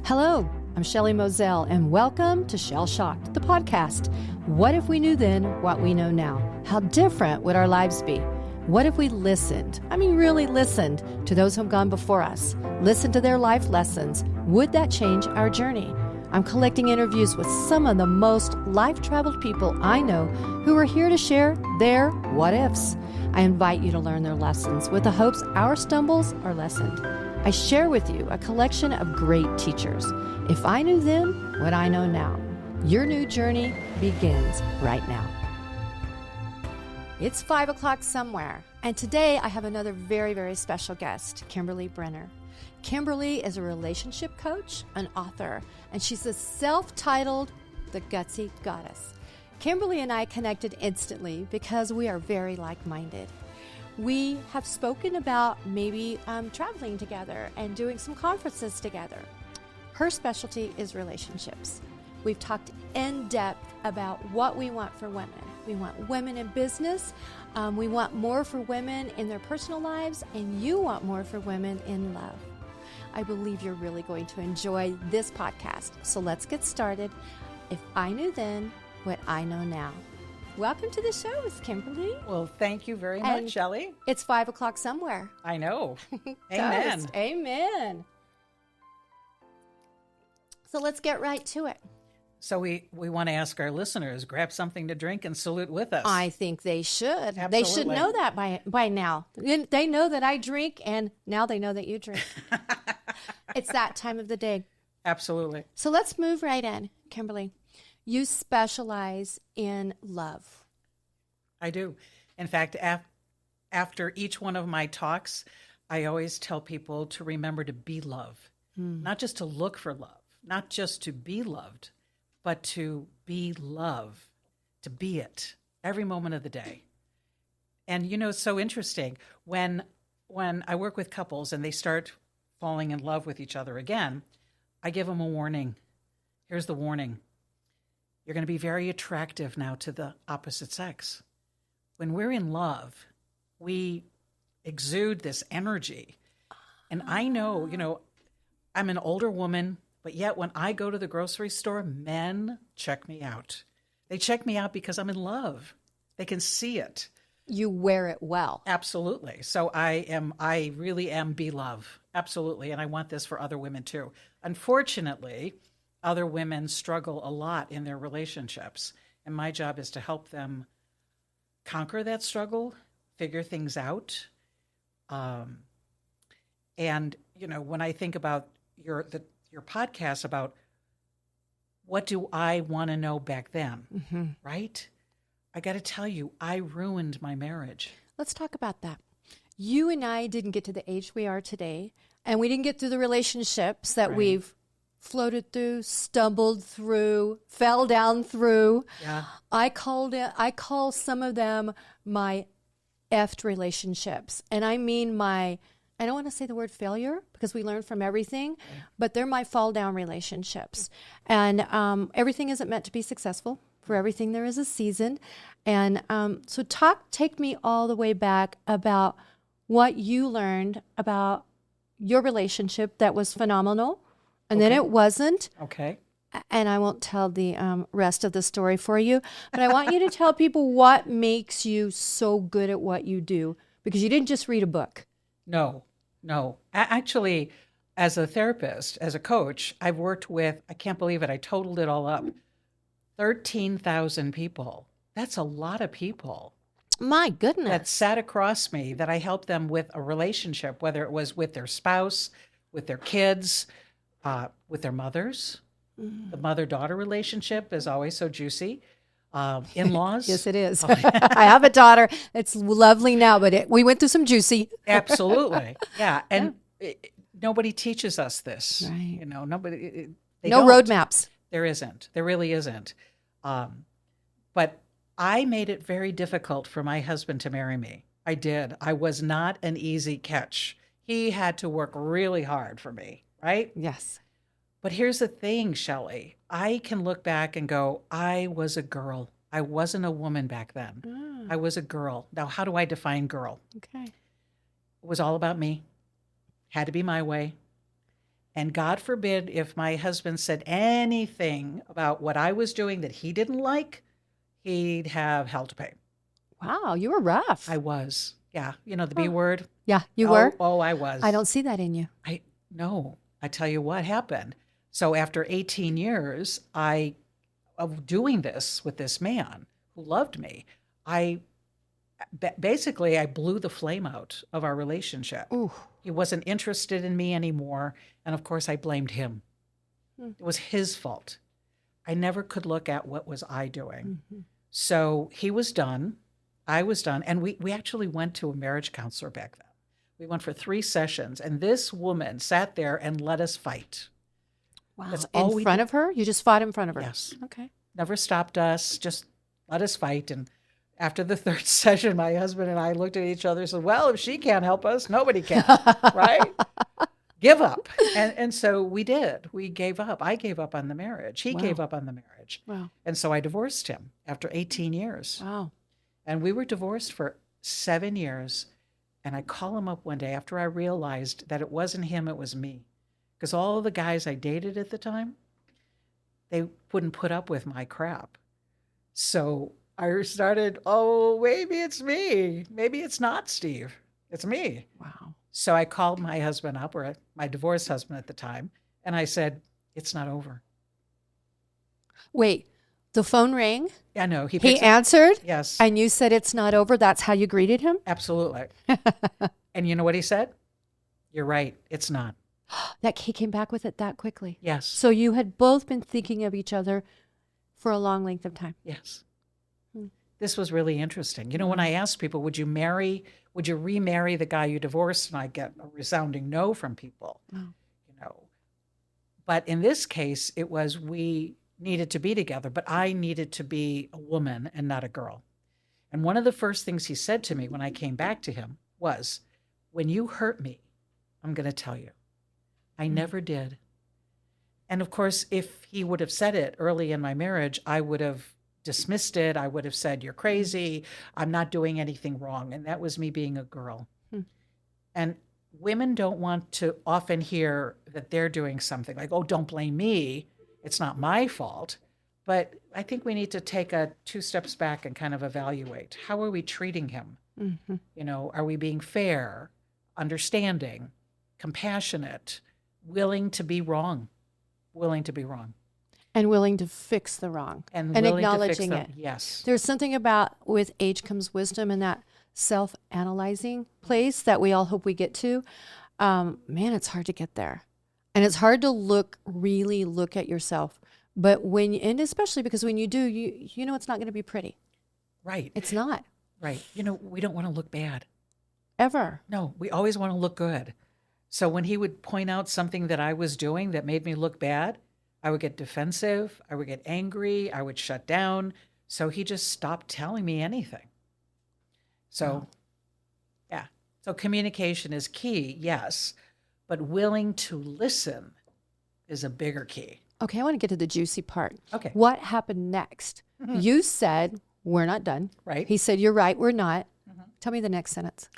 Hello, I'm Shelley Moselle, and welcome to Shell Shocked, the podcast. What if we knew then what we know now? How different would our lives be? What if we listened, really listened, to those who have gone before us? Listened to their life lessons. Would that change our journey? I'm collecting interviews with some of the most life-traveled people I know who are here to share their what-ifs. I invite you to learn their lessons with the hopes our stumbles are lessened. I share with you a collection of great teachers. If I knew then what I know now, your new journey begins right now. It's 5 o'clock somewhere, and today I have another very, very special guest, Kimberly Brenner. Kimberly is a relationship coach, an author, and she's a self-titled The Gutsy Goddess. Kimberly and I connected instantly because we are very like-minded. We have spoken about maybe traveling together and doing some conferences together. Her specialty is relationships. We've talked in depth about what we want for women. We want women in business. We want more for women in their personal lives, and you want more for women in love. I believe you're really going to enjoy this podcast. So let's get started. If I knew then what I know now. Welcome to the show, Miss Kimberly. Well, thank you very much, Shelley. It's 5 o'clock somewhere. I know. Amen. Toast. Amen. So let's get right to it. So we want to ask our listeners, grab something to drink and salute with us. I think they should. Absolutely. They should know that by now. They know that I drink, and now they know that you drink. It's that time of the day. Absolutely. So let's move right in, Kimberly. You specialize in love. I do. In fact, after each one of my talks, I always tell people to remember to be love, not just to look for love, not just to be loved, but to be love, to be it every moment of the day. And, it's so interesting. When I work with couples and they start falling in love with each other again, I give them a warning. Here's the warning. You're going to be very attractive now to the opposite sex. When we're in love, we exude this energy. And I know, I'm an older woman, but yet when I go to the grocery store, men check me out. They check me out because I'm in love. They can see it. You wear it well. Absolutely. So I really am be love. Absolutely. And I want this for other women too. Unfortunately, other women struggle a lot in their relationships. And my job is to help them conquer that struggle, figure things out. And, when I think about your podcast about what do I want to know back then, right? I got to tell you, I ruined my marriage. Let's talk about that. You and I didn't get to the age we are today, and we didn't get through the relationships that we've floated through, stumbled through, fell down through. Yeah. I call some of them my effed relationships. And I mean I don't want to say the word failure because we learn from everything, but they're my fall down relationships. And everything isn't meant to be successful. For everything there is a season. And so take me all the way back about what you learned about your relationship that was phenomenal. And then it wasn't. Okay. And I won't tell the rest of the story for you. But I want you to tell people what makes you so good at what you do. Because you didn't just read a book. No. Actually, as a therapist, as a coach, I've worked with, I can't believe it, I totaled it all up, 13,000 people. That's a lot of people. My goodness. That sat across me that I helped them with a relationship, whether it was with their spouse, with their kids, with their mothers. The mother-daughter relationship is always so juicy. In-laws. Yes, it is. I have a daughter. It's lovely now, but we went through some juicy. Absolutely. Yeah. And nobody teaches us this. Right. Nobody. No roadmaps. There isn't. There really isn't. But I made it very difficult for my husband to marry me. I did. I was not an easy catch. He had to work really hard for me, right? Yes. But here's the thing, Shelley. I can look back and go, I was a girl. I wasn't a woman back then. I was a girl. Now, how do I define girl? Okay. It was all about me. Had to be my way. And God forbid if my husband said anything about what I was doing that he didn't like, he'd have hell to pay. Wow, you were rough. I was. Yeah. You know, the B word. Yeah, you were? Oh, I was. I don't see that in you. No, I tell you what happened. So after 18 years of doing this with this man who loved me, basically I blew the flame out of our relationship. Ooh. He wasn't interested in me anymore. And of course I blamed him. It was his fault. I never could look at what was I doing. So he was done. I was done. And we actually went to a marriage counselor back then. We went for 3 sessions, and this woman sat there and let us fight. Wow. That's all in we front did. of her? You just fought in front of her? Yes. Okay. Never stopped us, just let us fight. And after the 3rd session, my husband and I looked at each other and said, well, if she can't help us, nobody can, right? Give up. And so we did. We gave up. I gave up on the marriage. He gave up on the marriage. Wow. And so I divorced him after 18 years. Wow. And we were divorced for 7 years. And I call him up one day after I realized that it wasn't him, it was me. Because all the guys I dated at the time, they wouldn't put up with my crap. So I started, oh, maybe it's me. Maybe it's not Steve. It's me. Wow. So I called my husband up, or my divorced husband at the time, and I said, it's not over. Wait, the phone rang? Yeah, no, He picks up. answered? Yes, And you said it's not over? That's how you greeted him? absolutely. And you know what he said? You're right. It's not. That he came back with it that quickly. Yes. So you had both been thinking of each other for a long length of time. Yes. This was really interesting. You know, when I asked people, would you remarry the guy you divorced? And I get a resounding no from people, you know. But in this case, it was we needed to be together, but I needed to be a woman and not a girl. And one of the first things he said to me when I came back to him was, when you hurt me, I'm going to tell you. I never did. And of course, if he would have said it early in my marriage, I would have dismissed it. I would have said, you're crazy. I'm not doing anything wrong. And that was me being a girl. And women don't want to often hear that they're doing something like, oh, don't blame me. It's not my fault. But I think we need to take 2 steps back and kind of evaluate. How are we treating him? You know, are we being fair, understanding, compassionate, willing to be wrong? Willing to be wrong. And willing to fix the wrong. And willing acknowledging to fix it. Yes. There's something about with age comes wisdom and that self-analyzing place that we all hope we get to. Man, it's hard to get there. And it's hard to really look at yourself. But and especially because when you do, you know it's not going to be pretty. Right. It's not. Right. You know, we don't want to look bad. Ever. No, we always want to look good. So when he would point out something that I was doing that made me look bad, I would get defensive, I would get angry, I would shut down. So he just stopped telling me anything. So, yeah. So communication is key, yes, but willing to listen is a bigger key. Okay, I want to get to the juicy part. Okay. What happened next? You said, we're not done. Right. He said, you're right, we're not. Tell me the next sentence.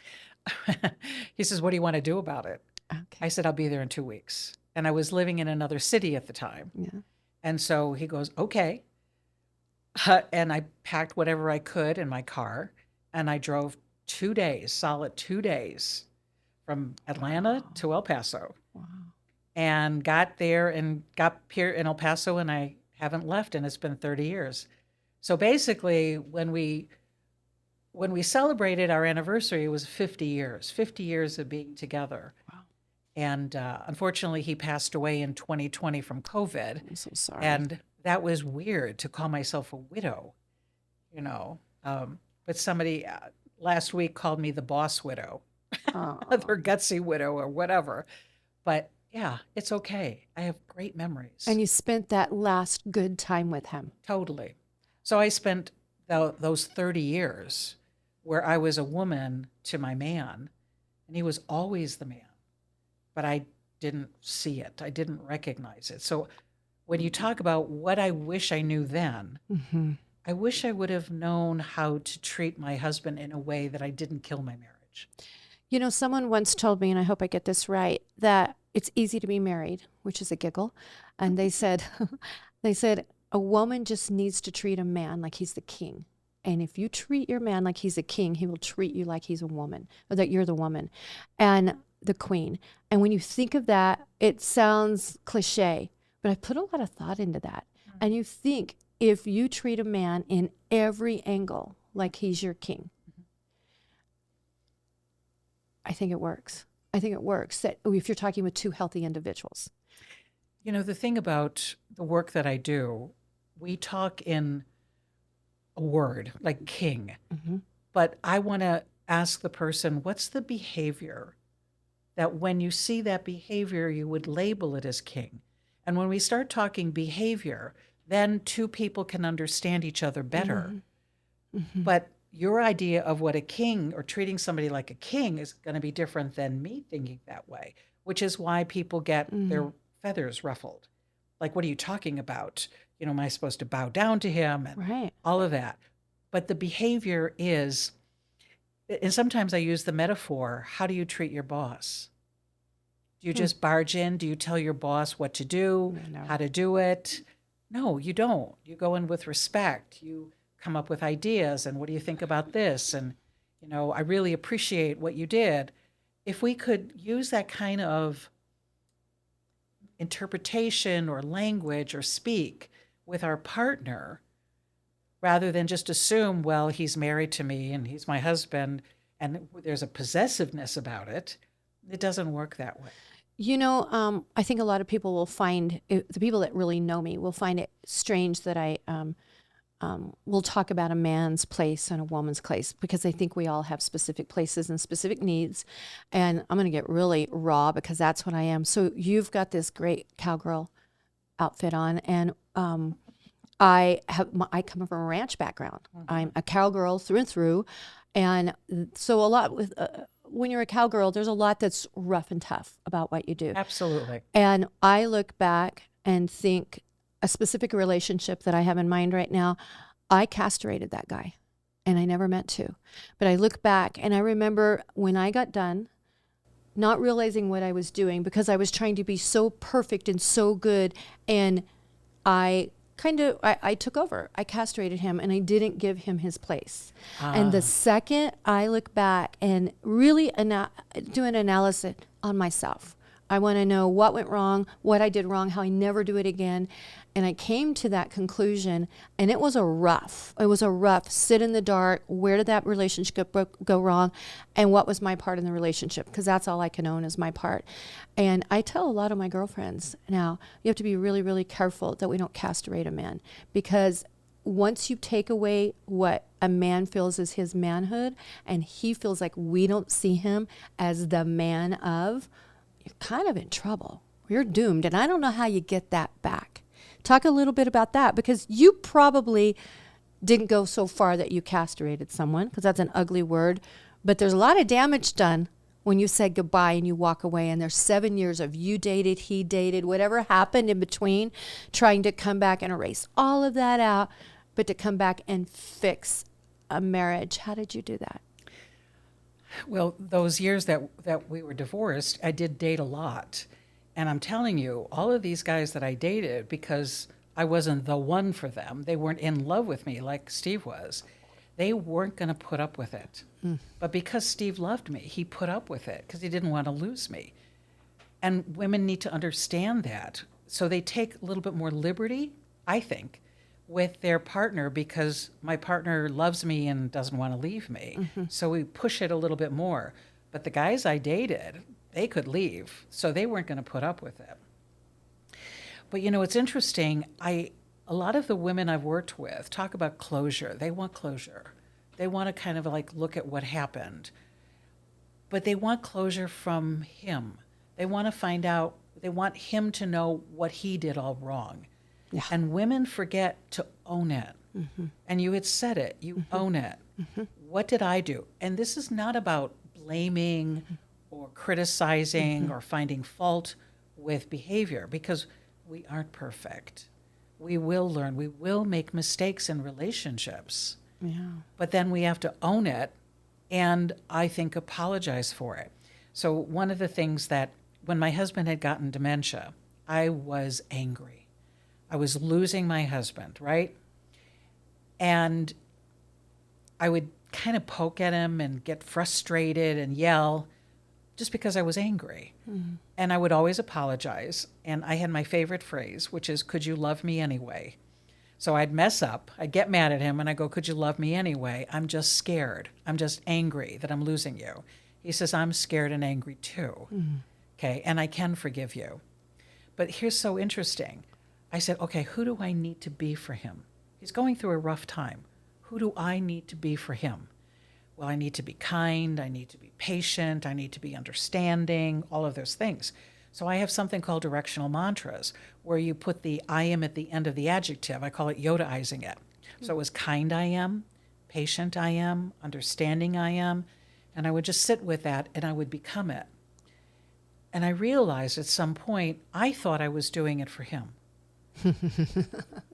He says, what do you want to do about it? Okay. I said, I'll be there in 2 weeks. And I was living in another city at the time. Yeah. And so he goes, okay. And I packed whatever I could in my car. And I drove 2 days, solid 2 days from Atlanta to El Paso. Wow. And got there and got here in El Paso, and I haven't left, and it's been 30 years. So basically, when we celebrated our anniversary, it was 50 years of being together. Wow. And unfortunately, he passed away in 2020 from COVID. I'm so sorry. And that was weird to call myself a widow, you know. But somebody last week called me the boss widow, or gutsy widow, or whatever. But yeah, it's okay. I have great memories. And you spent that last good time with him. Totally. So I spent those 30 years where I was a woman to my man, and he was always the man. But I didn't see it. I didn't recognize it. So when you talk about what I wish I knew then, I wish I would have known how to treat my husband in a way that I didn't kill my marriage. You know, someone once told me, and I hope I get this right, that it's easy to be married, which is a giggle. And they said, they said, a woman just needs to treat a man like he's the king. And if you treat your man like he's a king, he will treat you like he's a woman, or that you're the woman and the queen. And when you think of that, it sounds cliche, but I put a lot of thought into that. And you think, if you treat a man in every angle like he's your king, I think it works. I think it works that if you're talking with two healthy individuals. You know, the thing about the work that I do, we talk in a word like king, but I want to ask the person, what's the behavior that when you see that behavior, you would label it as king? And when we start talking behavior, then two people can understand each other better. But your idea of what a king or treating somebody like a king is going to be different than me thinking that way, which is why people get their feathers ruffled. Like, what are you talking about? You know, am I supposed to bow down to him? And all of that. But the behavior is, and sometimes I use the metaphor, how do you treat your boss? Do you just barge in? Do you tell your boss what to do, how to do it? No, you don't. You go in with respect. You come up with ideas, and what do you think about this? And, you know, I really appreciate what you did. If we could use that kind of interpretation or language or speak with our partner, rather than just assume, well, he's married to me and he's my husband, and there's a possessiveness about it, it doesn't work that way. You know, I think a lot of people will find, the people that really know me will find it strange that I will talk about a man's place and a woman's place, because I think we all have specific places and specific needs. And I'm going to get really raw because that's what I am. So you've got this great cowgirl outfit on, and I come from a ranch background. I'm a cowgirl through and through. And so a lot with, when you're a cowgirl, there's a lot that's rough and tough about what you do. Absolutely. And I look back and think a specific relationship that I have in mind right now, I castrated that guy and I never meant to. But I look back and I remember when I got done, not realizing what I was doing because I was trying to be so perfect and so good. And I took over. I castrated him and I didn't give him his place. And the second I look back and really do an analysis on myself, I want to know what went wrong, what I did wrong, how I never do it again. And I came to that conclusion, and it was a rough sit in the dark. Where did that relationship go wrong? And what was my part in the relationship? Because that's all I can own is my part. And I tell a lot of my girlfriends now, you have to be really, really careful that we don't castrate a man, because once you take away what a man feels is his manhood, and he feels like we don't see him as the man of, you're kind of in trouble. You're doomed. And I don't know how you get that back. Talk a little bit about that, because you probably didn't go so far that you castrated someone, because that's an ugly word. But there's a lot of damage done when you say goodbye and you walk away, and there's 7 years of you dated, he dated, whatever happened in between, trying to come back and erase all of that out, but to come back and fix a marriage. How did you do that? Well, those years that we were divorced, I did date a lot. And I'm telling you, all of these guys that I dated, because I wasn't the one for them, they weren't in love with me like Steve was, they weren't going to put up with it. But because Steve loved me, he put up with it because he didn't want to lose me. And women need to understand that. So they take a little bit more liberty, I think, with their partner, because my partner loves me and doesn't want to leave me. So we push it a little bit more. But the guys I dated, they could leave, so they weren't going to put up with it. But you know, it's interesting. A lot of the women I've worked with talk about closure. They want closure. They want to kind of like look at what happened. But they want closure from him. They want to find out, they want him to know what he did all wrong. Yeah. And women forget to own it. And you had said it, you own it. What did I do? And this is not about blaming or criticizing or finding fault with behavior, because we aren't perfect. We will learn. We will make mistakes in relationships. Yeah. But then we have to own it and, I think, apologize for it. So one of the things that when my husband had gotten dementia, I was angry. I was losing my husband, right? And I would kind of poke at him and get frustrated and yell just because I was angry. Mm-hmm. And I would always apologize. And I had my favorite phrase, which is, could you love me anyway? So I'd mess up. I'd get mad at him and I go, could you love me anyway? I'm just scared. I'm just angry that I'm losing you. He says, I'm scared and angry too. Mm-hmm. Okay. And I can forgive you. But here's so interesting. I said, okay, who do I need to be for him? He's going through a rough time. Who do I need to be for him? Well, I need to be kind. I need to be patient. I need to be understanding, all of those things. So I have something called directional mantras where you put the I am at the end of the adjective. I call it Yodaizing it. So it was kind I am, patient I am, understanding I am. And I would just sit with that and I would become it. And I realized at some point, I thought I was doing it for him.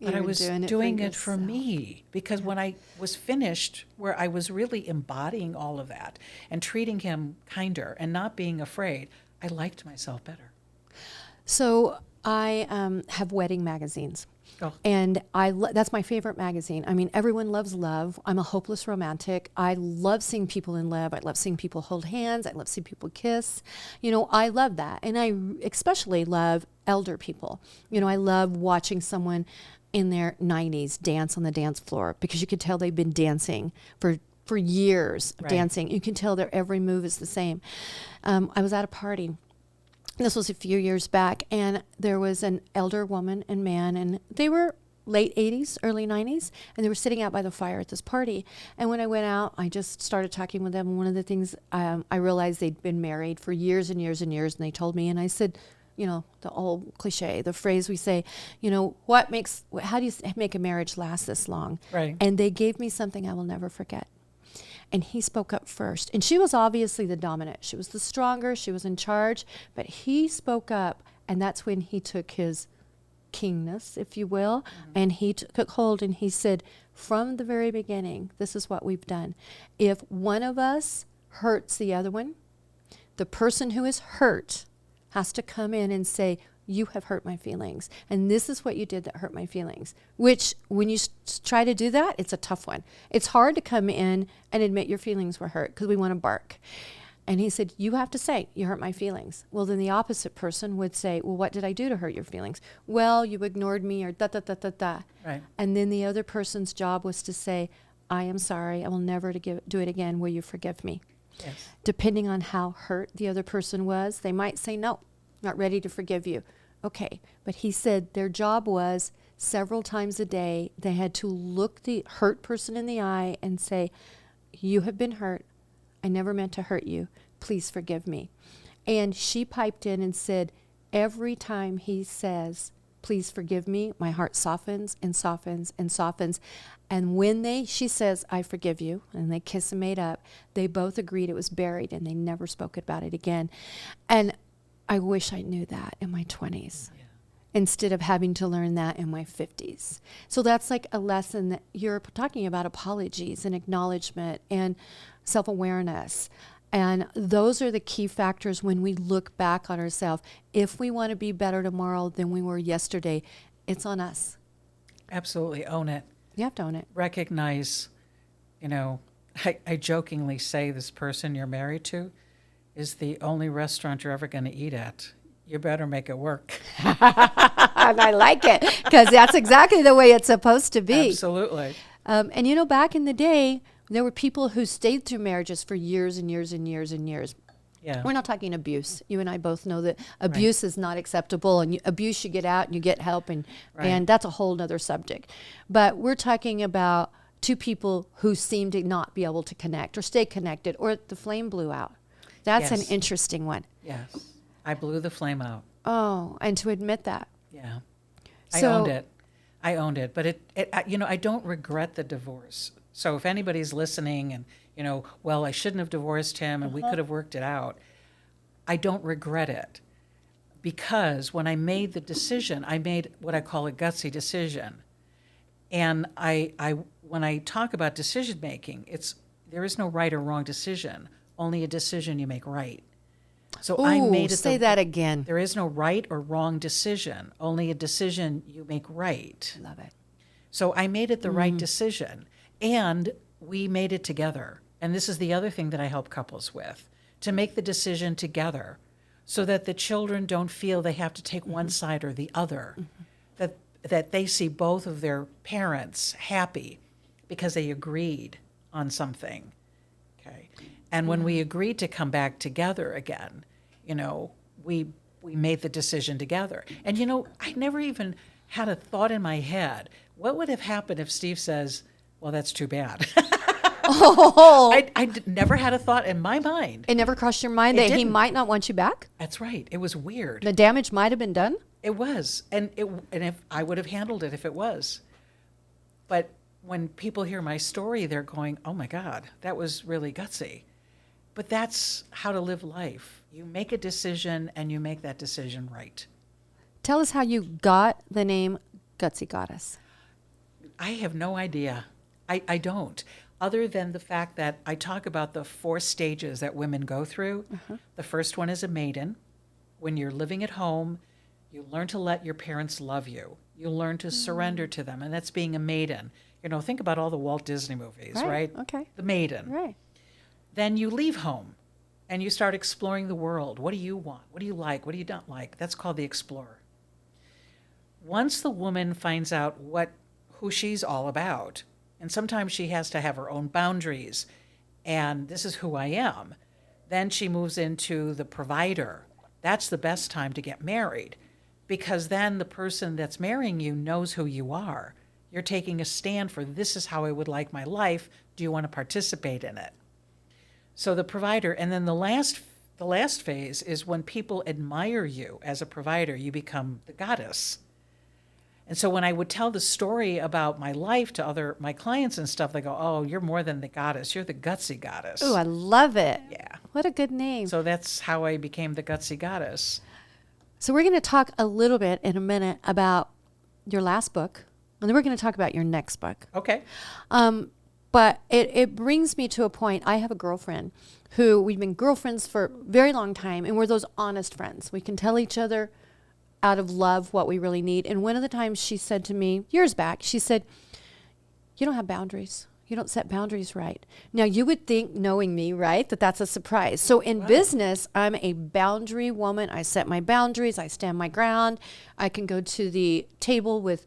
But I was doing it for me, because when I was finished, where I was really embodying all of that and treating him kinder and not being afraid, I liked myself better. So I have wedding magazines. Oh. And that's my favorite magazine. I mean, everyone loves love. I'm a hopeless romantic. I love seeing people in love. I love seeing people hold hands. I love seeing people kiss. I love that. And I especially love elder people. I love watching someone in their 90s dance on the dance floor, because you could tell they've been dancing for years, right. Dancing. You can tell their every move is the same. I was at a party. This was a few years back, and there was an elder woman and man, and they were late 80s, early 90s, and they were sitting out by the fire at this party. And when I went out, I just started talking with them. And one of the things I realized they'd been married for years and years and years, and they told me, and I said, the old cliche, the phrase we say, how do you make a marriage last this long? Right. And they gave me something I will never forget. And he spoke up first. And she was obviously the dominant. She was the stronger. She was in charge. But he spoke up, and that's when he took his kingness, if you will, and he took hold, and he said, from the very beginning, this is what we've done. If one of us hurts the other one, the person who is hurt has to come in and say, you have hurt my feelings, and this is what you did that hurt my feelings. Which, when you try to do that, it's a tough one. It's hard to come in and admit your feelings were hurt, because we want to bark. And he said, you have to say, you hurt my feelings. Well, then the opposite person would say, well, what did I do to hurt your feelings? Well, you ignored me, or da-da-da-da-da. Right. And then the other person's job was to say, I am sorry. I will never do it again. Will you forgive me? Yes. Depending on how hurt the other person was, they might say, no, not ready to forgive you. Okay. But he said their job was several times a day, they had to look the hurt person in the eye and say, you have been hurt. I never meant to hurt you. Please forgive me. And she piped in and said, every time he says, please forgive me, my heart softens and softens and softens. And when she says, I forgive you, and they kiss and made up, they both agreed it was buried, and they never spoke about it again. And I wish I knew that in my 20s. Yeah. Instead of having to learn that in my 50s. So that's like a lesson that you're talking about, apologies and acknowledgement and self-awareness. And those are the key factors when we look back on ourselves. If we want to be better tomorrow than we were yesterday, it's on us. Absolutely. Own it. You have to own it. Recognize, I jokingly say this person you're married to is the only restaurant you're ever going to eat at. You better make it work. And I like it, because that's exactly the way it's supposed to be. Absolutely. And back in the day, there were people who stayed through marriages for years and years and years and years. Yeah. We're not talking abuse. You and I both know that abuse is not acceptable, and abuse, you get out and you get help, and that's a whole nother subject. But we're talking about two people who seem to not be able to connect or stay connected, or the flame blew out. That's an interesting one. Yes. I blew the flame out. Oh, and to admit that. Yeah. I owned it. But I don't regret the divorce. So if anybody's listening and, well, I shouldn't have divorced him and we could have worked it out, I don't regret it. Because when I made the decision, I made what I call a gutsy decision. And when I talk about decision making, there is no right or wrong decision, only a decision you make right. So I Ooh, made it. say that again. There is no right or wrong decision, only a decision you make right. Love it. So I made it the right decision, and we made it together. And this is the other thing that I help couples with, to make the decision together so that the children don't feel they have to take one side or the other, that they see both of their parents happy because they agreed on something. Okay. And when we agreed to come back together again, we made the decision together. And I never even had a thought in my head, what would have happened if Steve says, well, that's too bad. Oh, Never had a thought in my mind. it never crossed your mind It that he didn't. might not want you back? That's right. It was weird. The damage might have been done? It was. And if I would have handled it if it was. But when people hear my story, they're going, oh my God, that was really gutsy. But that's how to live life. You make a decision and you make that decision right. Tell us how you got the name Gutsy Goddess. I have no idea. I don't. Other than the fact that I talk about the 4 stages that women go through. The first one is a maiden. When you're living at home, you learn to let your parents love you. You learn to surrender to them, and that's being a maiden. Think about all the Walt Disney movies, right? Okay. The maiden. Right. Then you leave home, and you start exploring the world. What do you want? What do you like? What do you not like? That's called the explorer. Once the woman finds out who she's all about, and sometimes she has to have her own boundaries, and this is who I am, then she moves into the provider. That's the best time to get married, because then the person that's marrying you knows who you are. You're taking a stand for, this is how I would like my life. Do you want to participate in it? So the provider, and then the last phase is when people admire you as a provider, you become the goddess. And so when I would tell the story about my life to my clients and stuff, they go, oh, you're more than the goddess. You're the gutsy goddess. Oh, I love it. Yeah. What a good name. So that's how I became the gutsy goddess. So we're going to talk a little bit in a minute about your last book, and then we're going to talk about your next book. Okay. But it brings me to a point. I have a girlfriend who we've been girlfriends for a very long time, and we're those honest friends. We can tell each other out of love what we really need. And one of the times she said to me, years back, she said, you don't have boundaries. You don't set boundaries right. Now, you would think, knowing me, right, that that's a surprise. So in business, I'm a boundary woman. I set my boundaries. I stand my ground. I can go to the table with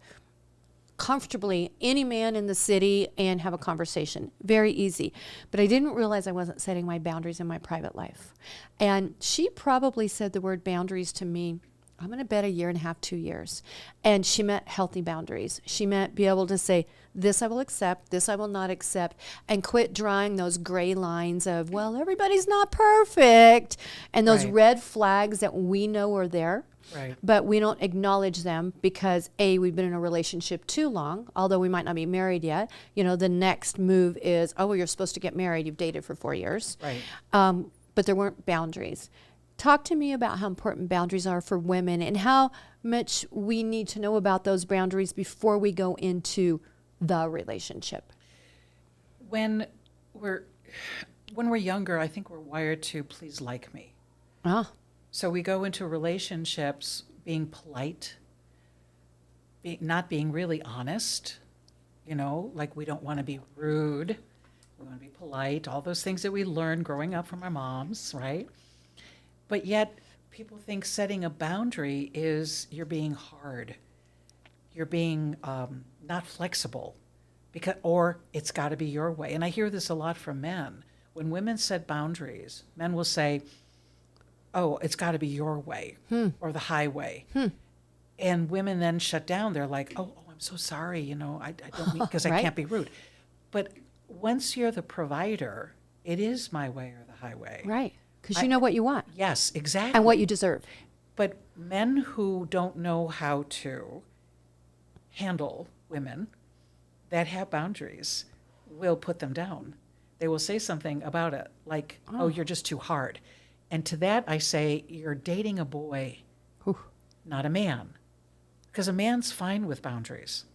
comfortably any man in the city and have a conversation. Very easy. But I didn't realize I wasn't setting my boundaries in my private life. And she probably said the word boundaries to me, I'm going to bet 1.5 years, 2 years. And she meant healthy boundaries. She meant be able to say, this I will accept, this I will not accept, and quit drawing those gray lines of, well, everybody's not perfect, and those red flags that we know are there. Right. But we don't acknowledge them because we've been in a relationship too long, although we might not be married yet. The next move is, oh, well, you're supposed to get married. You've dated for 4 years. Right. But there weren't boundaries. Talk to me about how important boundaries are for women and how much we need to know about those boundaries before we go into the relationship. When we're younger, I think we're wired to please like me. Ah. So we go into relationships being polite, not being really honest, like we don't want to be rude. We want to be polite, all those things that we learned growing up from our moms, right? But yet people think setting a boundary is you're being hard. You're being not flexible, or it's got to be your way. And I hear this a lot from men. When women set boundaries, men will say, oh, it's got to be your way or the highway. And women then shut down. They're like, oh, I'm so sorry. I don't mean, because I can't be rude. But once you're the provider, it is my way or the highway. Right. Because you know what you want. Yes, exactly. And what you deserve. But men who don't know how to handle women that have boundaries will put them down. They will say something about it like, oh, you're just too hard. And to that I say, you're dating a boy, not a man. Because a man's fine with boundaries.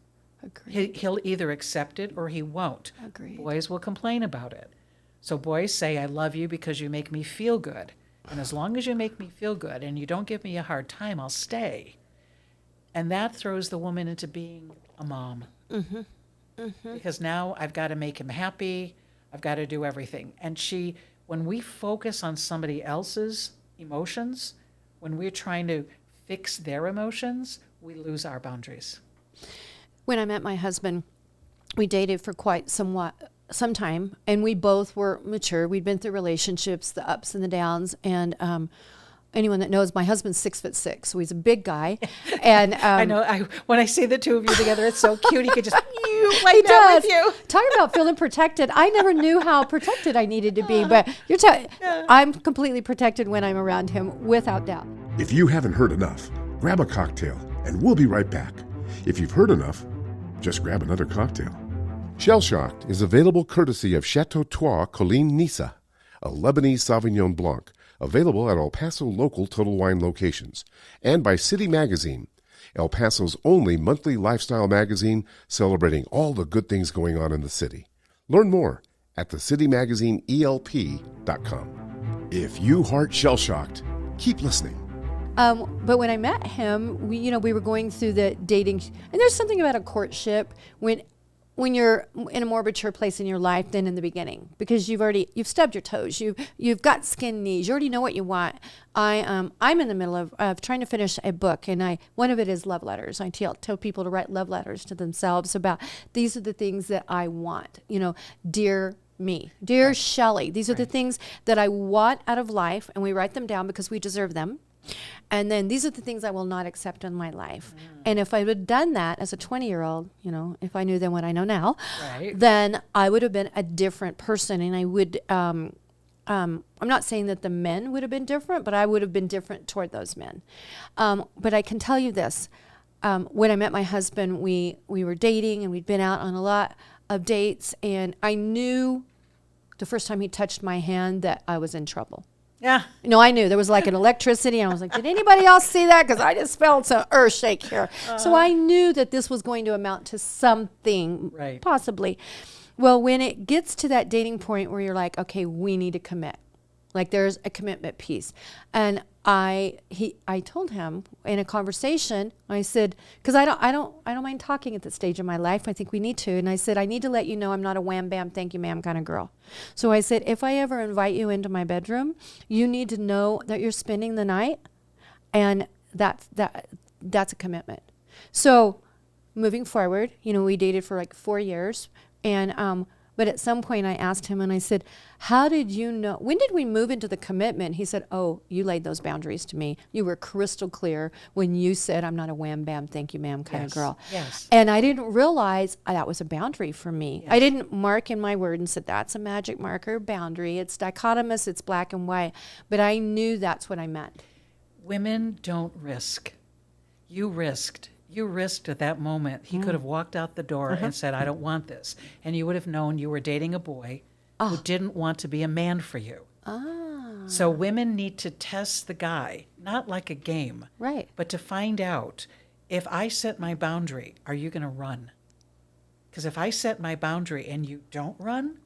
Agreed. He'll either accept it or he won't. Agreed. Boys will complain about it. So boys say, I love you because you make me feel good. And as long as you make me feel good and you don't give me a hard time, I'll stay. And that throws the woman into being a mom. Because now I've got to make him happy. I've got to do everything. And when we focus on somebody else's emotions, when we're trying to fix their emotions, we lose our boundaries. When I met my husband, we dated for quite some time, and we both were mature. We'd been through relationships, the ups and the downs, and anyone that knows, my husband's 6'6", so he's a big guy. And I know. When I see the two of you together, it's so cute. He could just lay down with you. Talking about feeling protected, I never knew how protected I needed to be, but I'm completely protected when I'm around him, without doubt. If you haven't heard enough, grab a cocktail, and we'll be right back. If you've heard enough, just grab another cocktail. Shell Shocked is available courtesy of Chateau Trois Colline Nissa, a Lebanese Sauvignon Blanc, available at El Paso local Total Wine locations, and by City Magazine, El Paso's only monthly lifestyle magazine celebrating all the good things going on in the city. Learn more at thecitymagazineelp.com. If you heart Shell Shocked, keep listening. But when I met him, we were going through the dating, and there's something about a courtship when you're in a more mature place in your life than in the beginning, because you've stubbed your toes, you've got skin knees, you already know what you want. I'm in the middle of trying to finish a book, and one of it is love letters. I tell people to write love letters to themselves about, these are the things that I want. Dear me, dear Shelley, these are the things that I want out of life, and we write them down because we deserve them. And then these are the things I will not accept in my life. And if I would have done that as a 20-year-old, if I knew then what I know now, then I would have been a different person. And I would, I'm not saying that the men would have been different, but I would have been different toward those men. But I can tell you this, when I met my husband, we were dating, and we'd been out on a lot of dates. And I knew the first time he touched my hand that I was in trouble. Yeah. I knew there was like an electricity, and I was like, did anybody else see that? Because I just felt some earth shake here. So I knew that this was going to amount to something, possibly. Well, when it gets to that dating point where you're like, okay, we need to commit, like there's a commitment piece. And I told him in a conversation, I said, because I don't mind talking at this stage of my life. I think we need to. And I said, I need to let you know I'm not a wham bam, thank you ma'am kind of girl. So I said, if I ever invite you into my bedroom, you need to know that you're spending the night, and that's a commitment. So moving forward, we dated for like 4 years, and but at some point I asked him, and I said, how did you know, when did we move into the commitment? He said, oh, you laid those boundaries to me. You were crystal clear when you said, I'm not a wham bam, thank you ma'am kind of girl. Yes. And I didn't realize that was a boundary for me. Yes. I didn't mark in my word and said, that's a magic marker boundary. It's dichotomous, it's black and white. But I knew that's what I meant. Women don't risk. You risked. You risked at that moment. He could have walked out the door and said, I don't want this. And you would have known you were dating a boy who didn't want to be a man for you. So women need to test the guy, not like a game, but to find out, if I set my boundary, are you going to run? Because if I set my boundary and you don't run,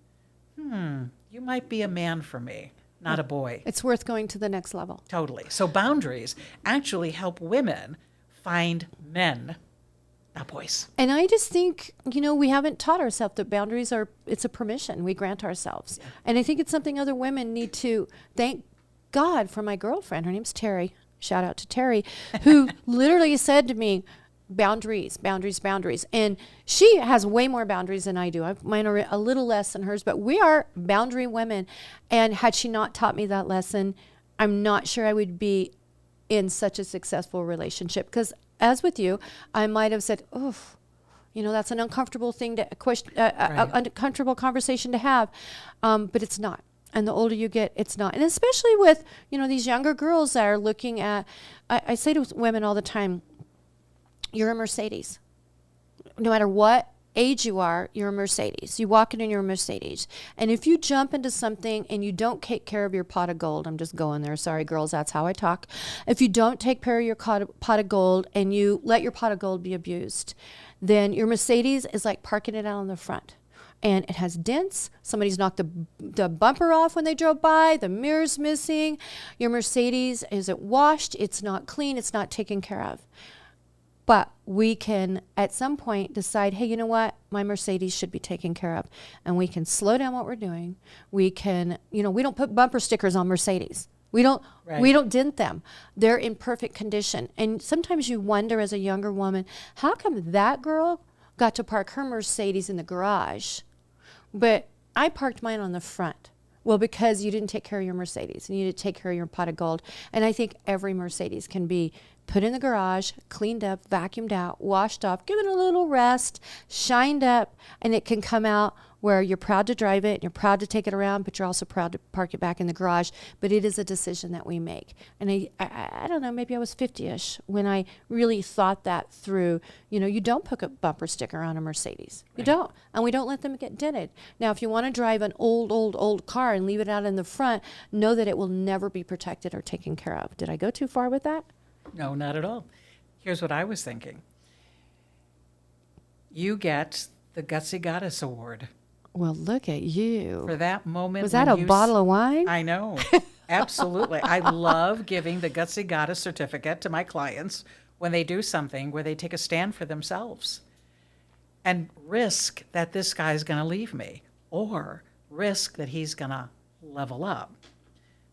you might be a man for me, not a boy. It's worth going to the next level. Totally. So boundaries actually help women find men, not boys. And I just think, we haven't taught ourselves that boundaries it's a permission we grant ourselves. Yeah. And I think it's something other women need to thank God for. My girlfriend, her name's Terry, shout out to Terry, who literally said to me, boundaries, boundaries, boundaries. And she has way more boundaries than I do. Mine are a little less than hers, but we are boundary women. And had she not taught me that lesson, I'm not sure I would be in such a successful relationship. Because as with you, I might have said, that's an uncomfortable thing to question, uncomfortable conversation to have, but it's not. And the older you get, it's not. And especially with, these younger girls that are looking at, I say to women all the time, you're a Mercedes. No matter what age you are, you're a Mercedes. You walk in and you're a Mercedes. And if you jump into something and you don't take care of your pot of gold, I'm just going there. Sorry, girls, that's how I talk. If you don't take care of your pot of gold and you let your pot of gold be abused, then your Mercedes is like parking it out on the front. and it has dents. Somebody's knocked the bumper off when they drove by. The mirror's missing. Your Mercedes isn't washed. It's not clean. It's not taken care of. But we can, at some point, decide, hey, you know what? My Mercedes should be taken care of. And we can slow down what we're doing. We can, we don't put bumper stickers on Mercedes. We don't dent them. They're in perfect condition. And sometimes you wonder as a younger woman, how come that girl got to park her Mercedes in the garage, but I parked mine on the front? Well, because you didn't take care of your Mercedes and you didn't take care of your pot of gold. And I think every Mercedes can be put in the garage, cleaned up, vacuumed out, washed off, given a little rest, shined up, and it can come out where you're proud to drive it, and you're proud to take it around, but you're also proud to park it back in the garage. But it is a decision that we make. And I don't know, maybe I was 50-ish when I really thought that through. You don't put a bumper sticker on a Mercedes. Right. You don't. And we don't let them get dented. Now, if you want to drive an old car and leave it out in the front, know that it will never be protected or taken care of. Did I go too far with that? No, not at all. Here's what I was thinking. You get the Gutsy Goddess Award. Well, look at you. For that moment. Was that a bottle of wine? I know. Absolutely. I love giving the Gutsy Goddess certificate to my clients when they do something where they take a stand for themselves and risk that this guy's going to leave me or risk that he's going to level up.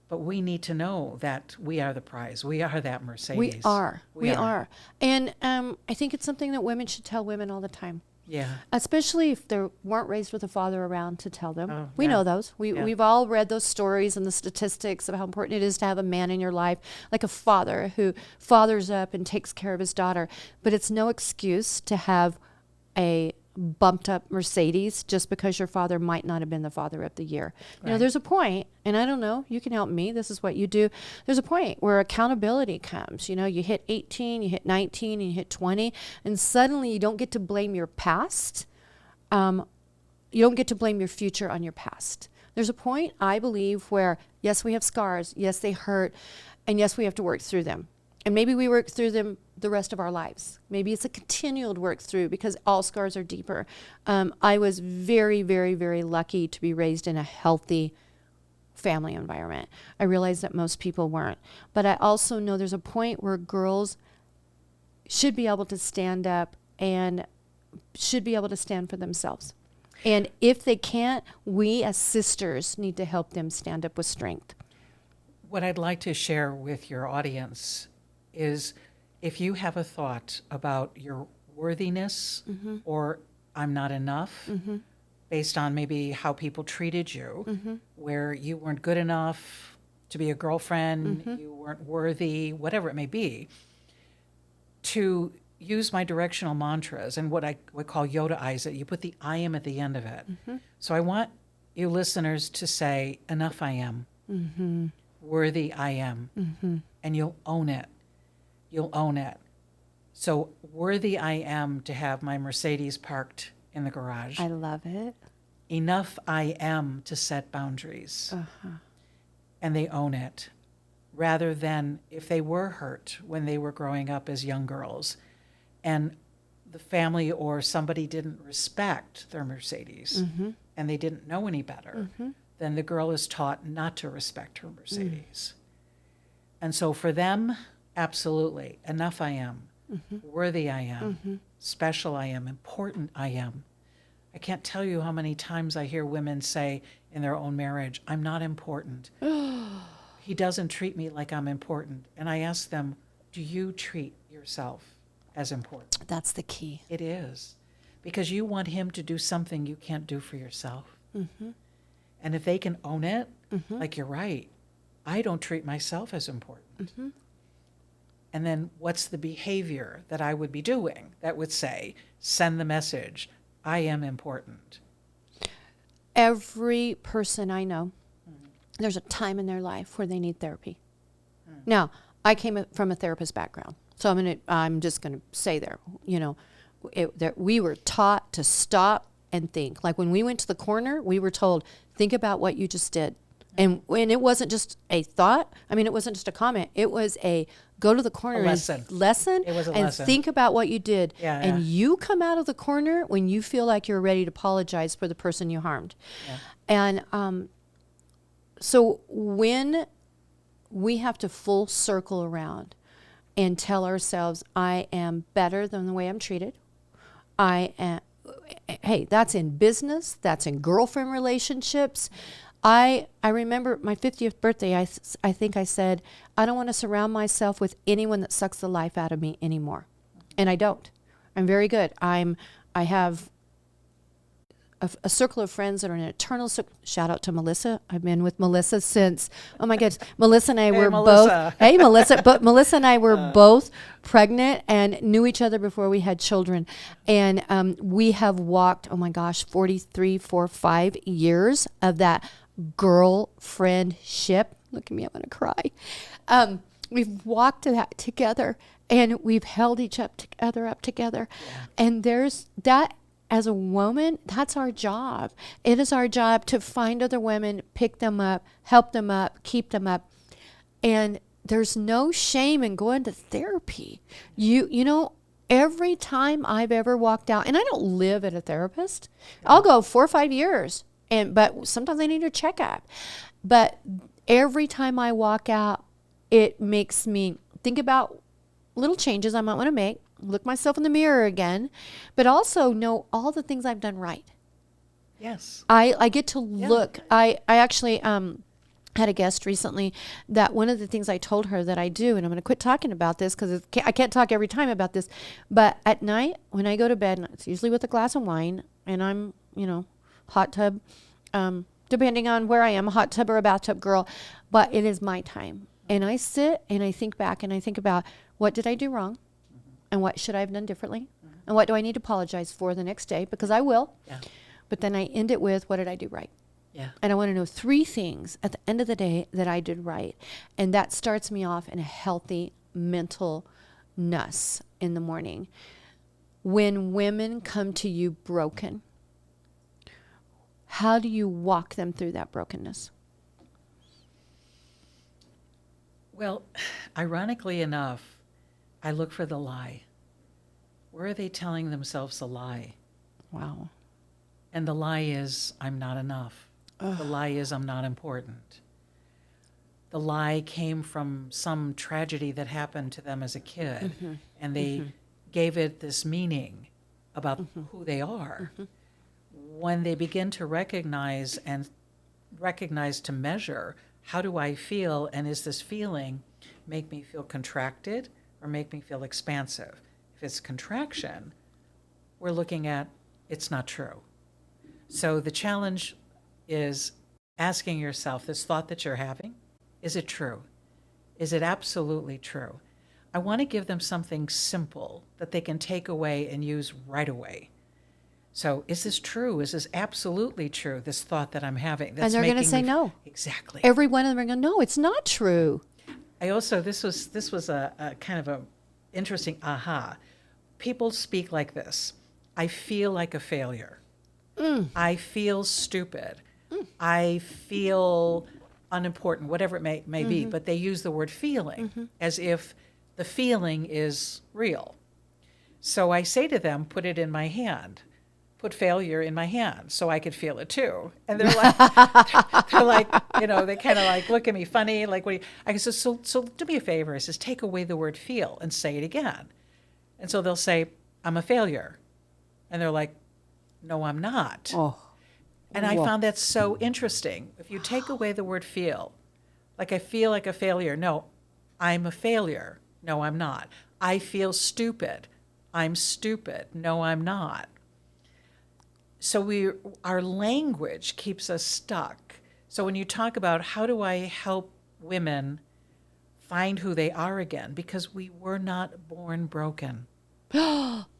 But we need to know that we are the prize. We are that Mercedes. We are. We are. And I think it's something that women should tell women all the time. Yeah. Especially if they weren't raised with a father around to tell them. Oh, we yeah. know those. We've all read those stories and the statistics of how important it is to have a man in your life, like a father who fathers up and takes care of his daughter. But it's no excuse to have a bumped up Mercedes just because your father might not have been the father of the year. Right. There's a point, and I don't know, you can help me. This is what you do. There's a point where accountability comes. You hit 18, you hit 19, and you hit 20, and suddenly you don't get to blame your past. You don't get to blame your future on your past. There's a point, I believe, where yes, we have scars, yes, they hurt, and yes, we have to work through them. And maybe we work through them the rest of our lives. Maybe it's a continual work through because all scars are deeper. I was very, very, very lucky to be raised in a healthy family environment. I realize that most people weren't. But I also know there's a point where girls should be able to stand up and should be able to stand for themselves. And if they can't, we as sisters need to help them stand up with strength. What I'd like to share with your audience is if you have a thought about your worthiness or I'm not enough based on maybe how people treated you, where you weren't good enough to be a girlfriend, you weren't worthy, whatever it may be, to use my directional mantras and what I would call Yoda-ize it. You put the I am at the end of it. So I want you listeners to say, enough I am, worthy I am, and you'll own it. You'll own it. So worthy I am to have my Mercedes parked in the garage. I love it. Enough I am to set boundaries. And they own it. Rather than if they were hurt when they were growing up as young girls and the family or somebody didn't respect their Mercedes and they didn't know any better, then the girl is taught not to respect her Mercedes. And so for them, absolutely. Enough I am. Worthy I am. Special I am. Important I am. I can't tell you how many times I hear women say in their own marriage, I'm not important. He doesn't treat me like I'm important. And I ask them, do you treat yourself as important? That's the key. It is. Because you want him to do something you can't do for yourself. And if they can own it, like you're right, I don't treat myself as important. And then what's the behavior that I would be doing that would say, send the message, I am important? Every person I know, there's a time in their life where they need therapy. Now, I came from a therapist background, so I'm just going to say that we were taught to stop and think. Like when we went to the corner, we were told, think about what you just did. And when it wasn't just a thought, I mean, it wasn't just a comment. It was a go to the corner lesson. and lesson It was a and lesson. think about what you did. Yeah, and yeah. you come out of the corner when you feel like you're ready to apologize for the person you harmed. Yeah. And so when we have to full circle around and tell ourselves, I am better than the way I'm treated. I am, hey, that's in business. That's in girlfriend relationships. I remember my 50th birthday, I think I said, I don't want to surround myself with anyone that sucks the life out of me anymore. And I don't. I'm very good. I have a circle of friends that are an eternal shout out to Melissa. I've been with Melissa since, oh my goodness, Melissa and I were Melissa. both, hey Melissa, but Melissa and I were both pregnant and knew each other before we had children. And we have walked, oh my gosh, 5 years of that girlfriendship. Look at me, I'm going to cry. We've walked that together and we've held each other up together. Yeah. And there's that. As a woman, that's our job. It is our job to find other women, pick them up, help them up, keep them up. And there's no shame in going to therapy. You know, every time I've ever walked out, and I don't live at a therapist, I'll go 4 or 5 years, but sometimes I need a checkup. But every time I walk out, it makes me think about little changes I might want to make. Look myself in the mirror again, but also know all the things I've done right. Yes. I get to look. I actually had a guest recently that one of the things I told her that I do, and I'm going to quit talking about this because I can't talk every time about this, but at night when I go to bed, it's usually with a glass of wine, and I'm, hot tub, depending on where I am, a hot tub or a bathtub girl, but it is my time. And I sit and I think back and I think about what did I do wrong? And what should I have done differently? Mm-hmm. And what do I need to apologize for the next day? Because I will. Yeah. But then I end it with, what did I do right? Yeah. And I want to know 3 things at the end of the day that I did right. And that starts me off in a healthy mentalness in the morning. When women come to you broken, how do you walk them through that brokenness? Well, ironically enough, I look for the lie. Where are they telling themselves a lie? Wow. And the lie is, I'm not enough. Ugh. The lie is, I'm not important. The lie came from some tragedy that happened to them as a kid, mm-hmm. and they mm-hmm. gave it this meaning about mm-hmm. who they are. Mm-hmm. When they begin to recognize to measure, how do I feel, and is this feeling make me feel contracted or make me feel expansive? If it's contraction, we're looking at it's not true. So the challenge is asking yourself, this thought that you're having, is it true? Is it absolutely true? I want to give them something simple that they can take away and use right away. So is this true? Is this absolutely true, this thought that I'm having? That's and they're going to say no. Exactly. Every one of them are going to no, it's not true. I also, this was a kind of a interesting aha. People speak like this. I feel like a failure. Mm. I feel stupid. Mm. I feel unimportant, whatever it may mm-hmm. be, but they use the word feeling mm-hmm. as if the feeling is real. So I say to them, put it in my hand. Put failure in my hand so I could feel it too. And they're like, they kind of like look at me funny, like, what do you, I said, so do me a favor. I says, take away the word feel and say it again. And so they'll say, I'm a failure. And they're like, no, I'm not. Oh. And I found that so interesting. If you take away the word feel, like I feel like a failure. No, I'm a failure. No, I'm not. I feel stupid. I'm stupid. No, I'm not. So our language keeps us stuck. So when you talk about how do I help women find who they are again, because we were not born broken.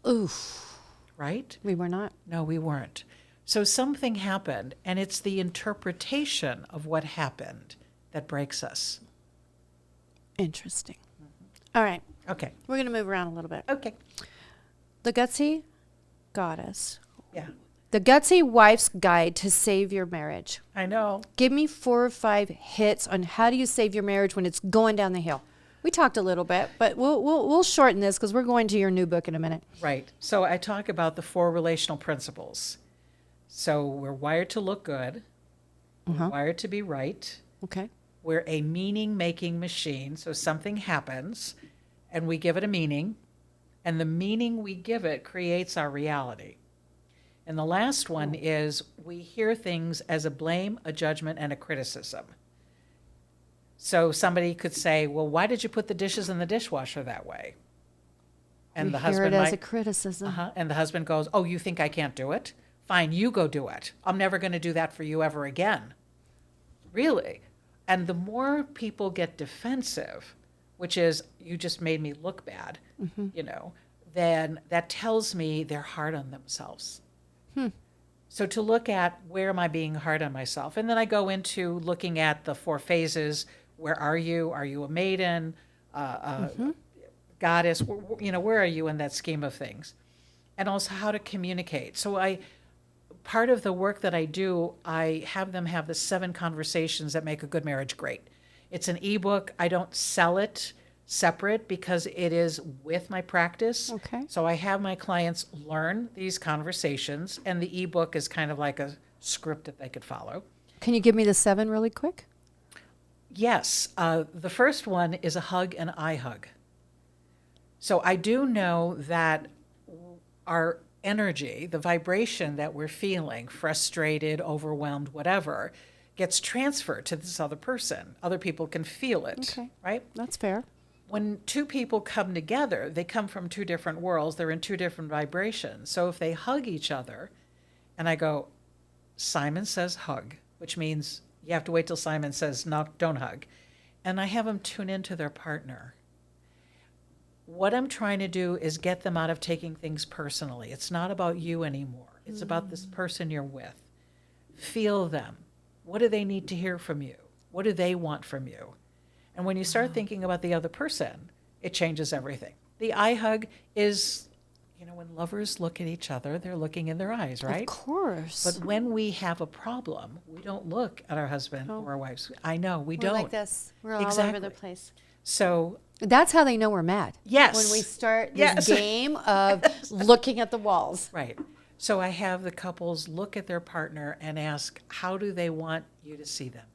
Oof. Right? We were not. No, we weren't. So something happened, and it's the interpretation of what happened that breaks us. Interesting. Mm-hmm. All right. Okay. We're going to move around a little bit. Okay. The Gutsy goddess. Yeah. The Gutsy Wife's Guide to Save Your Marriage. I know. Give me 4 or 5 hits on how do you save your marriage when it's going down the hill. We talked a little bit, but we'll shorten this because we're going to your new book in a minute. Right. So I talk about the 4 relational principles. So we're wired to look good. We're wired to be right. Okay. We're a meaning-making machine. So something happens, and we give it a meaning, and the meaning we give it creates our reality. And the last one is we hear things as a blame, a judgment, and a criticism. So somebody could say, well, why did you put the dishes in the dishwasher that way? And We the hear husband it as might, a criticism. and the husband goes, oh, you think I can't do it? Fine, you go do it. I'm never going to do that for you ever again. Really? And the more people get defensive, which is, you just made me look bad, then that tells me they're hard on themselves. So to look at, where am I being hard on myself? And then I go into looking at the 4 phases. Where are you? Are you a maiden, goddess? Where are you in that scheme of things? And also how to communicate. So part of the work that I do, I have them have the 7 conversations that make a good marriage great. It's an ebook. I don't sell it separate because it is with my practice. Okay. So I have my clients learn these conversations, and the ebook is kind of like a script that they could follow. Can you give me the 7 really quick? Yes. The first one is a hug and I hug. So I do know that our energy, the vibration that we're feeling, frustrated, overwhelmed, whatever, gets transferred to this other person. Other people can feel it, Okay. right? That's fair. When 2 people come together, they come from 2 different worlds. They're in 2 different vibrations. So if they hug each other, and I go, Simon says hug, which means you have to wait till Simon says, no, don't hug. And I have them tune into their partner. What I'm trying to do is get them out of taking things personally. It's not about you anymore. It's about this person you're with. Feel them. What do they need to hear from you? What do they want from you? And when you start thinking about the other person, it changes everything. The eye hug is, when lovers look at each other, they're looking in their eyes, right? Of course. But when we have a problem, we don't look at our husband or our wives. I know, we we're don't. like this. We're all over Exactly. the place. So, That's how they know we're mad. yes. When we start this Yes. game of looking at the walls. Right. So I have the couples look at their partner and ask, how do they want you to see them?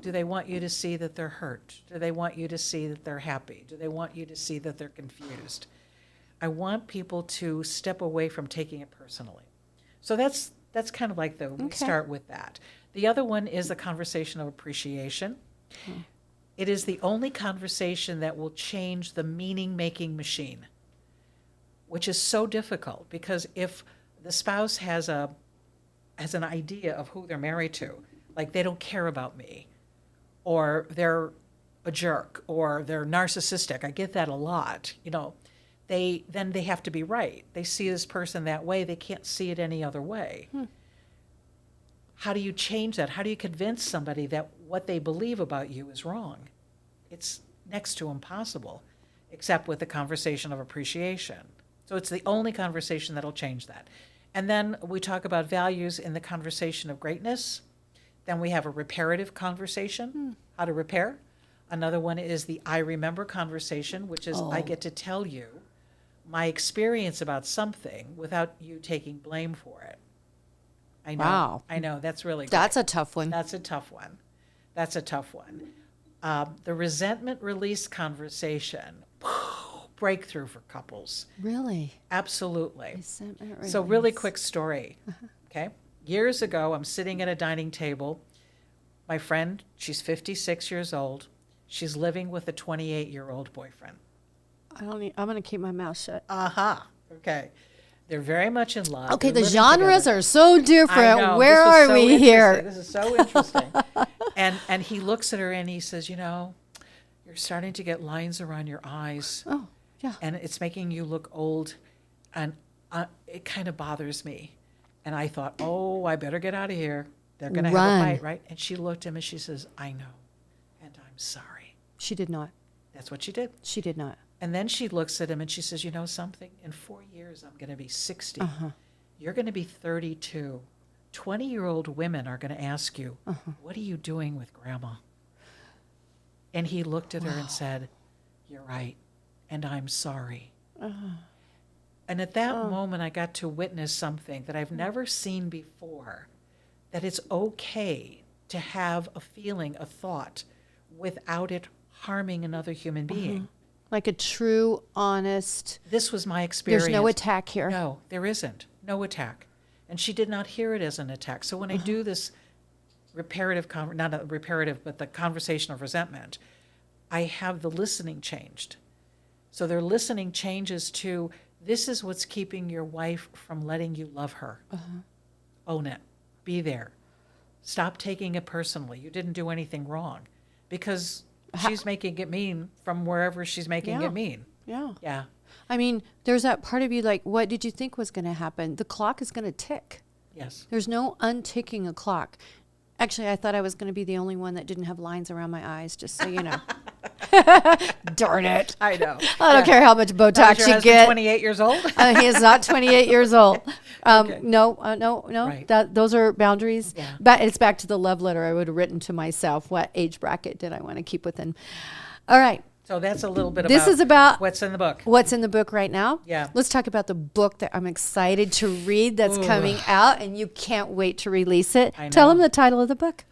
Do they want you to see that they're hurt? Do they want you to see that they're happy? Do they want you to see that they're confused? I want people to step away from taking it personally. So that's kind of like we start with that. The other one is the conversation of appreciation. It is the only conversation that will change the meaning-making machine, which is so difficult because if the spouse has an idea of who they're married to, like they don't care about me, or they're a jerk, or they're narcissistic. I get that a lot. They have to be right. They see this person that way. They can't see it any other way. How do you change that? How do you convince somebody that what they believe about you is wrong? It's next to impossible, except with the conversation of appreciation. So it's the only conversation that'll change that. And then we talk about values in the conversation of greatness. Then we have a reparative conversation, how to repair. Another one is the I remember conversation, which is I get to tell you my experience about something without you taking blame for it. I know. Wow. I know. That's really great. That's a tough one. That's a tough one. That's a tough one. The resentment release conversation, breakthrough for couples. Really? Absolutely. Resentment So really release. quick story, okay? Years ago, I'm sitting at a dining table. My friend, she's 56 years old. She's living with a 28-year-old boyfriend. I'm going to keep my mouth shut. Okay. They're very much in love. Okay, They're the living genres together. are so different. I know, Where this is are so we interesting. here? This is so interesting. And he looks at her and he says, you're starting to get lines around your eyes. Oh, yeah. And it's making you look old. And it kind of bothers me. And I thought, I better get out of here. They're going to have a Run. fight, right? And she looked at him and she says, I know. And I'm sorry. She did not. That's what she did. She did not. And then she looks at him and she says, something? In 4 years, I'm going to be 60. you're going to be 32. 20-year-old women are going to ask you, what are you doing with grandma? And he looked at her and said, you're right, and I'm sorry. And at that moment, I got to witness something that I've never seen before, that it's okay to have a feeling, a thought, without it harming another human being. Like a true, honest. This was my experience. There's no attack here. No, there isn't. No attack. And she did not hear it as an attack. So when I do this not a reparative, but the conversation of resentment, I have the listening changed. So their listening changes to, this is what's keeping your wife from letting you love her. Own it. Be there. Stop taking it personally. You didn't do anything wrong. Because she's making it mean from wherever she's making it mean. Yeah. Yeah. I mean, there's that part of you like, what did you think was going to happen? The clock is going to tick. Yes. There's no unticking a clock. Actually, I thought I was going to be the only one that didn't have lines around my eyes, just so you know. Darn it. I know. I don't care how much Botox you get. 28 years old? He is not 28 years old. Okay. No. Right. Those are boundaries. Yeah. But it's back to the love letter I would have written to myself. What age bracket did I want to keep within? All right. So that's a little bit This is about what's in the book. What's in the book right now? Yeah. Let's talk about the book that I'm excited to read that's coming out, and you can't wait to release it. I know. Tell them the title of the book.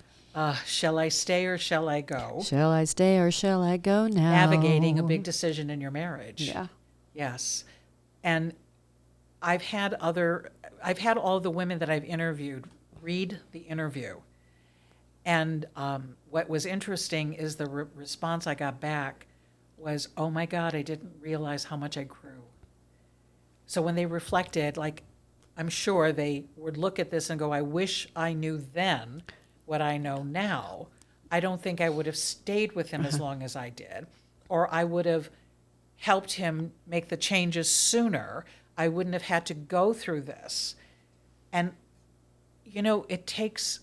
Shall I stay or shall I go? Shall I stay or shall I go now? Navigating a big decision in your marriage. Yeah. Yes. And I've had all the women that I've interviewed read the interview. And what was interesting is the response I got back was, oh my God, I didn't realize how much I grew. So when they reflected, like, I'm sure they would look at this and go, I wish I knew then what I know now. I don't think I would have stayed with him as long as I did, or I would have helped him make the changes sooner. I wouldn't have had to go through this. And, you know, it takes,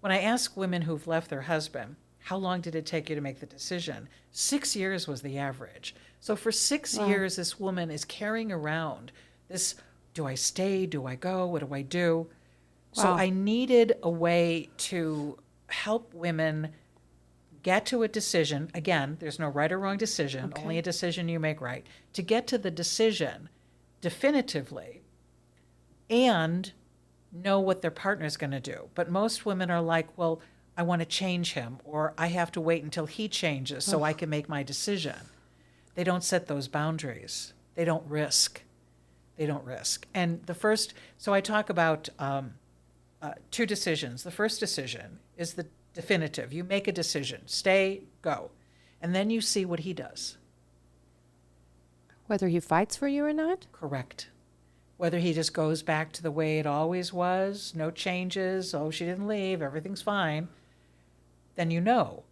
when I ask women who've left their husband, how long did it take you to make the decision? 6 years was the average. So for 6 years, this woman is carrying around this, do I stay? Do I go? What do I do? So I needed a way to help women get to a decision. Again, there's no right or wrong decision, only a decision you make right. To get to the decision definitively and know what their partner is going to do. But most women are like, well, I want to change him, or I have to wait until he changes so I can make my decision. They don't set those boundaries. They don't risk. And so I talk about two decisions. The first decision is the definitive. You make a decision, stay, go. And then you see what he does. Whether he fights for you or not? Correct. Whether he just goes back to the way it always was, no changes, oh, she didn't leave, everything's fine, then you know.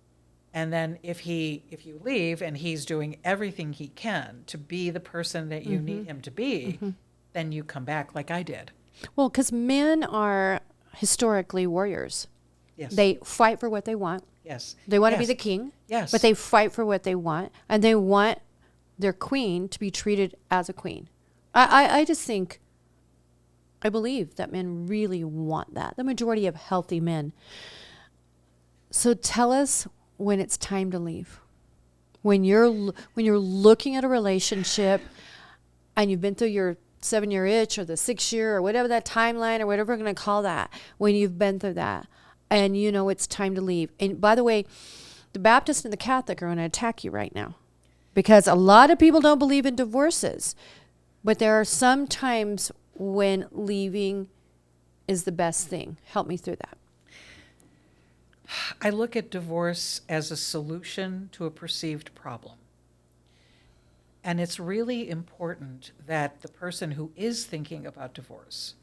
And then if you leave and he's doing everything he can to be the person that you need him to be, then you come back like I did. Well, because men are historically warriors. Yes. They fight for what they want. Yes. They want to be the king. Yes. But they fight for what they want, and they want their queen to be treated as a queen. I just think, I believe that men really want that. The majority of healthy men. So tell us when it's time to leave. When you're looking at a relationship and you've been through your 7-year itch or the 6-year or whatever that timeline or whatever we're going to call that, when you've been through that and you know it's time to leave. And by the way, the Baptist and the Catholic are going to attack you right now because a lot of people don't believe in divorces. But there are some times when leaving is the best thing. Help me through that. I look at divorce as a solution to a perceived problem. And it's really important that the person who is thinking about divorce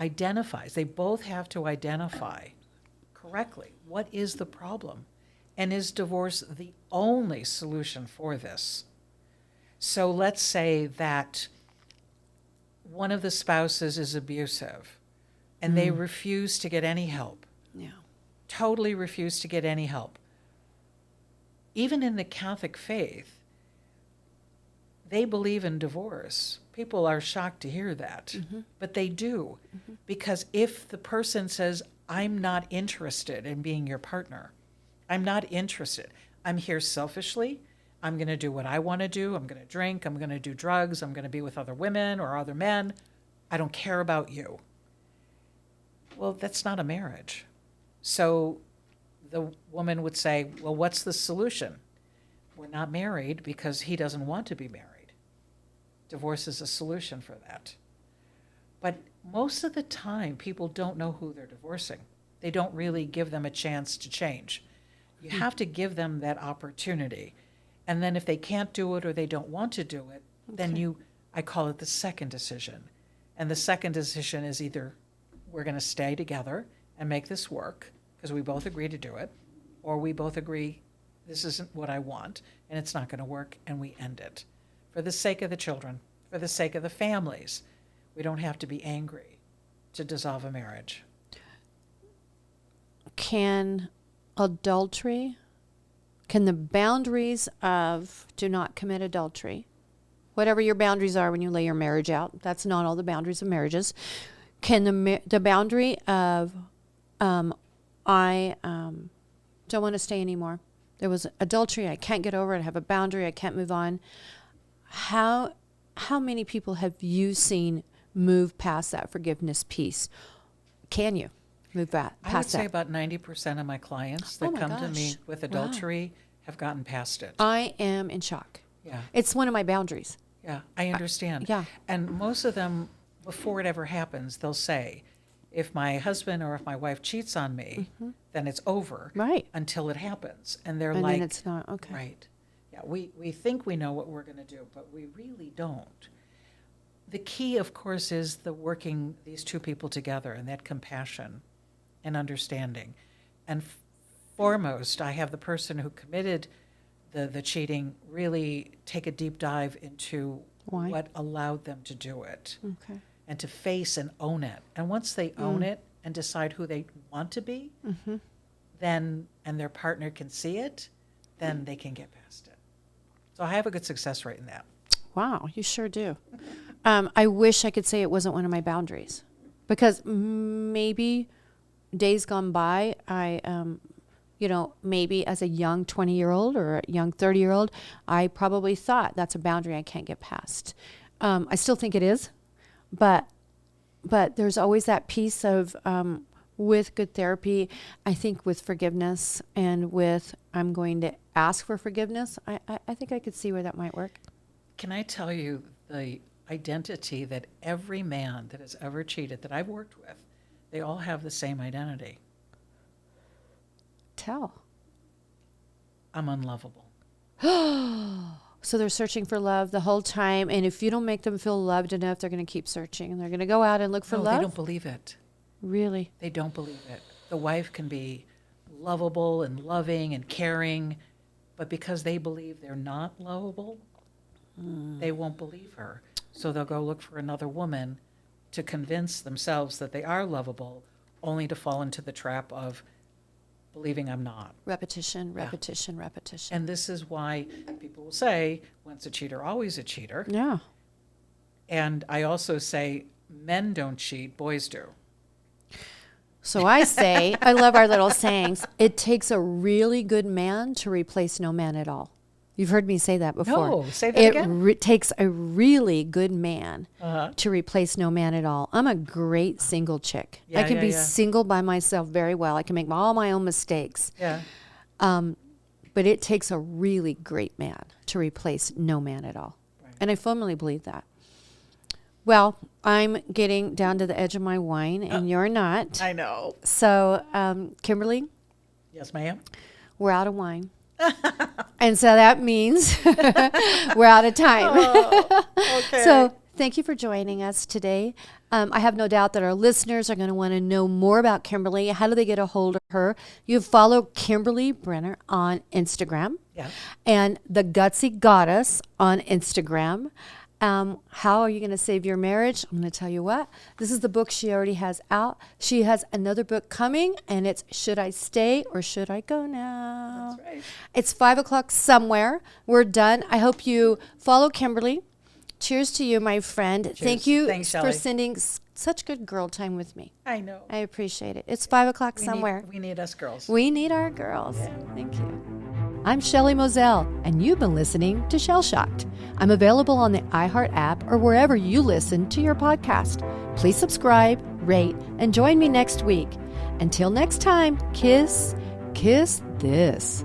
identifies, they both have to identify correctly what is the problem, and is divorce the only solution for this? So let's say that one of the spouses is abusive and they refuse to get any help. Yeah. Totally refuse to get any help. Even in the Catholic faith, they believe in divorce. People are shocked to hear that, but they do. Because if the person says, I'm not interested in being your partner, I'm not interested, I'm here selfishly, I'm going to do what I want to do, I'm going to drink, I'm going to do drugs, I'm going to be with other women or other men, I don't care about you. Well, that's not a marriage. So the woman would say, well, what's the solution? We're not married because he doesn't want to be married. Divorce is a solution for that. But most of the time, people don't know who they're divorcing. They don't really give them a chance to change. You have to give them that opportunity. And then if they can't do it or they don't want to do it, then I call it the second decision. And the second decision is either we're going to stay together and make this work because we both agree to do it, or we both agree this isn't what I want and it's not going to work, and we end it. For the sake of the children, for the sake of the families, we don't have to be angry to dissolve a marriage. Can the boundaries of do not commit adultery, whatever your boundaries are when you lay your marriage out, that's not all the boundaries of marriages. Can the boundary of I don't want to stay anymore. There was adultery. I can't get over it. I have a boundary. I can't move on. How many people have you seen move past that forgiveness piece? Can you move past that? I would say about 90% of my clients that come to me with adultery have gotten past it. I am in shock. Yeah. It's one of my boundaries. Yeah, I understand. Yeah. And most of them, before it ever happens, they'll say, if my husband or if my wife cheats on me, then it's over. Right. Until it happens. And they're And like, then it's not, okay. Right. Yeah, we think we know what we're going to do, but we really don't. The key, of course, is the working these two people together and that compassion and understanding. And foremost, I have the person who committed the cheating really take a deep dive into what allowed them to do it. Okay. And to face and own it. And once they own it and decide who they want to be, then, and their partner can see it, then they can get past it. So I have a good success rate in that. Wow, you sure do. I wish I could say it wasn't one of my boundaries, because maybe days gone by, maybe as a young 20-year-old or a young 30-year-old, I probably thought that's a boundary I can't get past. I still think it is, but there's always that piece of, with good therapy, I think with forgiveness and with I'm going to ask for forgiveness, I think I could see where that might work. Can I tell you the identity that every man that has ever cheated that I've worked with, they all have the same identity. Tell. I'm unlovable. So they're searching for love the whole time, and if you don't make them feel loved enough, they're going to keep searching, and they're going to go out and look for No, love? they don't believe it. Really? They don't believe it. The wife can be lovable and loving and caring, but because they believe they're not lovable, they won't believe her. So they'll go look for another woman to convince themselves that they are lovable, only to fall into the trap of believing I'm not. Repetition. And this is why people will say, once a cheater, always a cheater. Yeah. And I also say, men don't cheat, boys do. So I say, I love our little sayings. It takes a really good man to replace no man at all. You've heard me say that before. No, say that again. It takes a really good man to replace no man at all. I'm a great single chick. I can be single by myself very well. I can make all my own mistakes. Yeah. But it takes a really great man to replace no man at all. Right. And I firmly believe that. Well, I'm getting down to the edge of my wine, and you're not. I know. So, Kimberly? Yes, ma'am. We're out of wine. And so that means we're out of time. Oh, okay. So thank you for joining us today. I have no doubt that our listeners are going to want to know more about Kimberly. How do they get a hold of her? You follow Kimberly Brenner on Instagram. Yeah. And the Gutsy Goddess on Instagram. How are you going to save your marriage? I'm going to tell you what. This is the book she already has out. She has another book coming, and it's Should I Stay or Should I Go Now? That's right. It's 5:00 somewhere. We're done. I hope you follow Kimberly. Cheers to you, my friend. Cheers. Thank you Thanks, for Shelley. sending such good girl time with me. I know. I appreciate it. It's 5:00 somewhere. We need us girls. We need our girls. Thank you. I'm Shelley Moselle, and you've been listening to Shell Shocked. I'm available on the iHeart app or wherever you listen to your podcast. Please subscribe, rate, and join me next week. Until next time, kiss this.